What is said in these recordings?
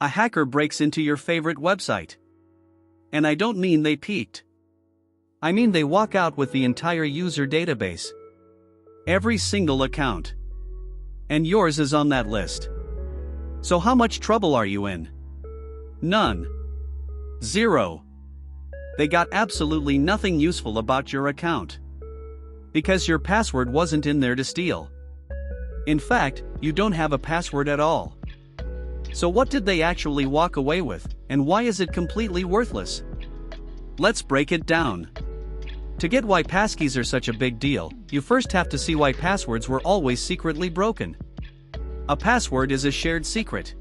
A hacker breaks into your favorite website. And I don't mean they peeked. I mean they walk out with the entire user database. Every single account. And yours is on that list. So how much trouble are you in? None. Zero. They got absolutely nothing useful about your account. Because your password wasn't in there to steal. In fact, you don't have a password at all. So what did they actually walk away with, and why is it completely worthless? Let's break it down. To get why passkeys are such a big deal, you first have to see why passwords were always secretly broken. A password is a shared secret.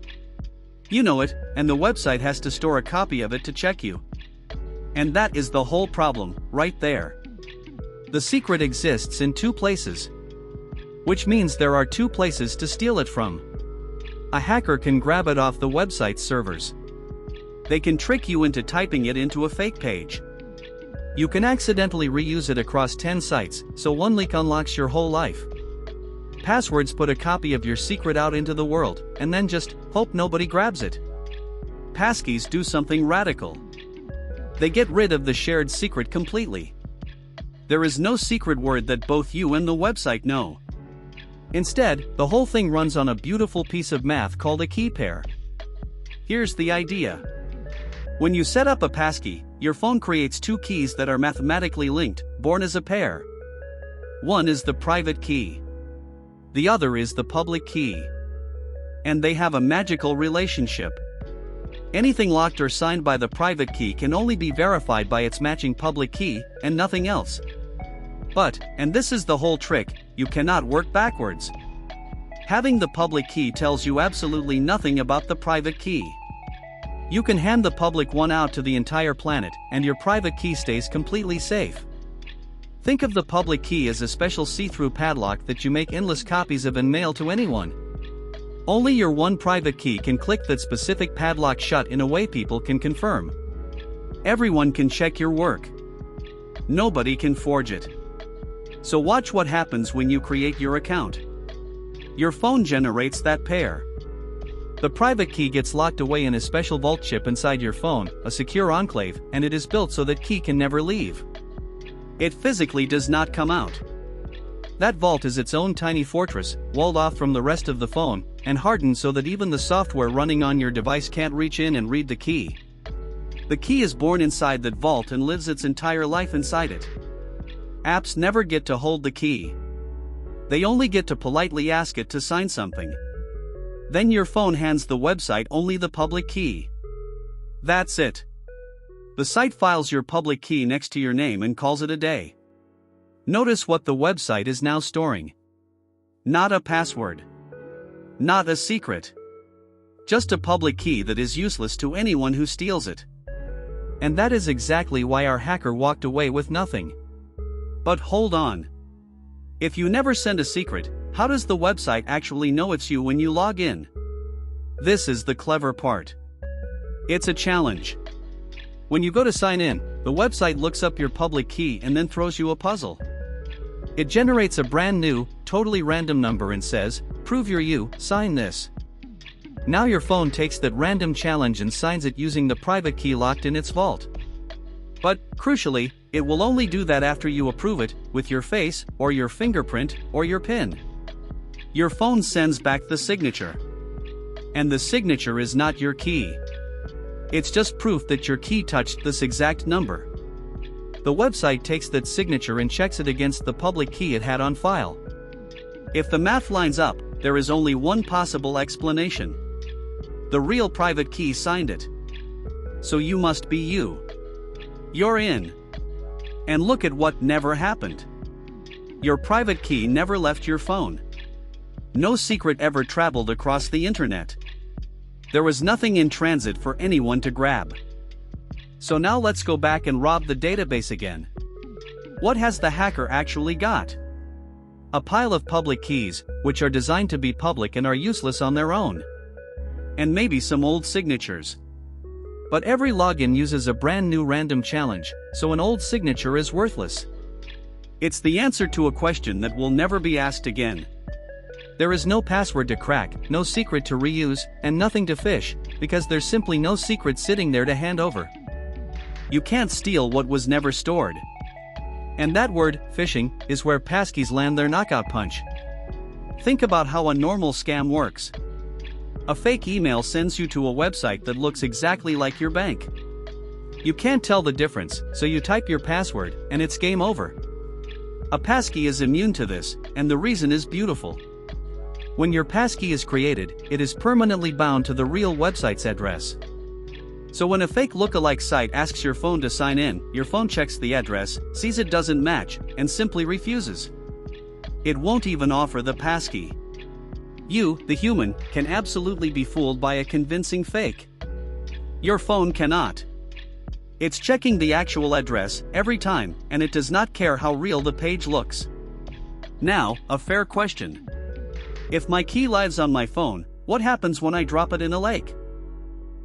You know it, and the website has to store a copy of it to check you. And that is the whole problem, right there. The secret exists in two places. Which means there are two places to steal it from. A hacker can grab it off the website's servers. They can trick you into typing it into a fake page. You can accidentally reuse it across 10 sites, so one leak unlocks your whole life. Passwords put a copy of your secret out into the world, and then just hope nobody grabs it. Passkeys do something radical. They get rid of the shared secret completely. There is no secret word that both you and the website know. Instead, the whole thing runs on a beautiful piece of math called a key pair. Here's the idea. When you set up a passkey, your phone creates two keys that are mathematically linked, born as a pair. One is the private key. The other is the public key. And they have a magical relationship. Anything locked or signed by the private key can only be verified by its matching public key, and nothing else. But, and this is the whole trick, you cannot work backwards. Having the public key tells you absolutely nothing about the private key. You can hand the public one out to the entire planet, and your private key stays completely safe. Think of the public key as a special see-through padlock that you make endless copies of and mail to anyone. Only your one private key can click that specific padlock shut in a way people can confirm. Everyone can check your work. Nobody can forge it. So watch what happens when you create your account. Your phone generates that pair. The private key gets locked away in a special vault chip inside your phone, a secure enclave, and it is built so that key can never leave. It physically does not come out. That vault is its own tiny fortress, walled off from the rest of the phone, and hardened so that even the software running on your device can't reach in and read the key. The key is born inside that vault and lives its entire life inside it. Apps never get to hold the key. They only get to politely ask it to sign something. Then your phone hands the website only the public key. That's it. The site files your public key next to your name and calls it a day. Notice what the website is now storing. Not a password. Not a secret. Just a public key that is useless to anyone who steals it. And that is exactly why our hacker walked away with nothing. But hold on. If you never send a secret, how does the website actually know it's you when you log in? This is the clever part. It's a challenge. When you go to sign in, the website looks up your public key and then throws you a puzzle. It generates a brand new, totally random number and says, "Prove you're you, sign this." Now your phone takes that random challenge and signs it using the private key locked in its vault. But, crucially, it will only do that after you approve it, with your face, or your fingerprint, or your PIN. Your phone sends back the signature. And the signature is not your key. It's just proof that your key touched this exact number. The website takes that signature and checks it against the public key it had on file. If the math lines up, there is only one possible explanation. The real private key signed it. So you must be you. You're in. And look at what never happened. Your private key never left your phone. No secret ever traveled across the internet. There was nothing in transit for anyone to grab. So now let's go back and rob the database again. What has the hacker actually got? A pile of public keys, which are designed to be public and are useless on their own. And maybe some old signatures. But every login uses a brand new random challenge, so an old signature is worthless. It's the answer to a question that will never be asked again. There is no password to crack, no secret to reuse, and nothing to phish, because there's simply no secret sitting there to hand over. You can't steal what was never stored. And that word, phishing, is where Passkeys land their knockout punch. Think about how a normal scam works. A fake email sends you to a website that looks exactly like your bank. You can't tell the difference, so you type your password, and it's game over. A passkey is immune to this, and the reason is beautiful. When your passkey is created, it is permanently bound to the real website's address. So when a fake lookalike site asks your phone to sign in, your phone checks the address, sees it doesn't match, and simply refuses. It won't even offer the passkey. You, the human, can absolutely be fooled by a convincing fake. Your phone cannot. It's checking the actual address every time, and it does not care how real the page looks. Now, a fair question. If my key lives on my phone, what happens when I drop it in a lake?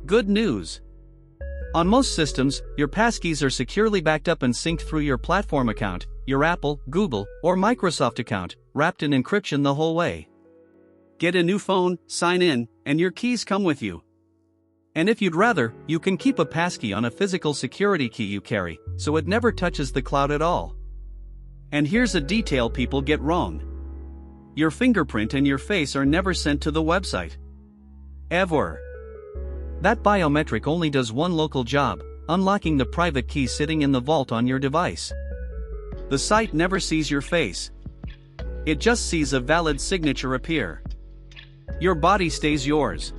Good news. On most systems, your passkeys are securely backed up and synced through your platform account, your Apple, Google, or Microsoft account, wrapped in encryption the whole way. Get a new phone, sign in, and your keys come with you. And if you'd rather, you can keep a passkey on a physical security key you carry, so it never touches the cloud at all. And here's a detail people get wrong. Your fingerprint and your face are never sent to the website. Ever. That biometric only does one local job, unlocking the private key sitting in the vault on your device. The site never sees your face. It just sees a valid signature appear. Your body stays yours.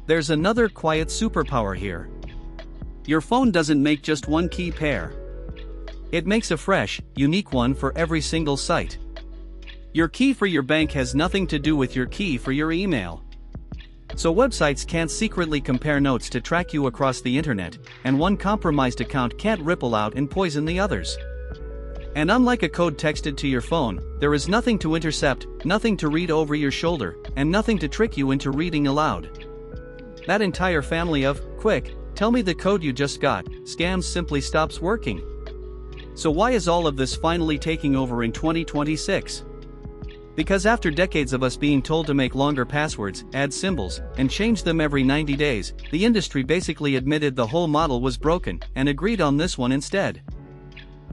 There's another quiet superpower here. Your phone doesn't make just one key pair. It makes a fresh, unique one for every single site. Your key for your bank has nothing to do with your key for your email. So websites can't secretly compare notes to track you across the internet, and one compromised account can't ripple out and poison the others. And unlike a code texted to your phone, there is nothing to intercept, nothing to read over your shoulder, and nothing to trick you into reading aloud. That entire family of, quick, tell me the code you just got, scams simply stops working. So why is all of this finally taking over in 2026? Because after decades of us being told to make longer passwords, add symbols, and change them every 90 days, the industry basically admitted the whole model was broken, and agreed on this one instead.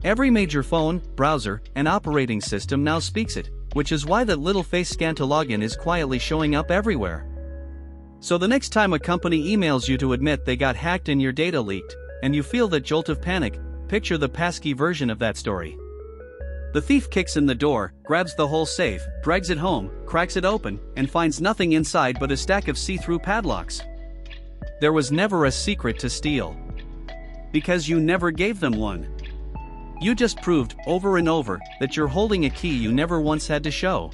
Every major phone, browser, and operating system now speaks it, which is why that little face scan to login is quietly showing up everywhere. So the next time a company emails you to admit they got hacked and your data leaked, and you feel that jolt of panic, picture the passkey version of that story. The thief kicks in the door, grabs the whole safe, drags it home, cracks it open, and finds nothing inside but a stack of see-through padlocks. There was never a secret to steal. Because you never gave them one. You just proved, over and over, that you're holding a key you never once had to show.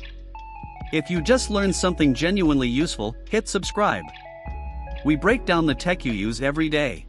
If you just learned something genuinely useful, hit subscribe. We break down the tech you use every day.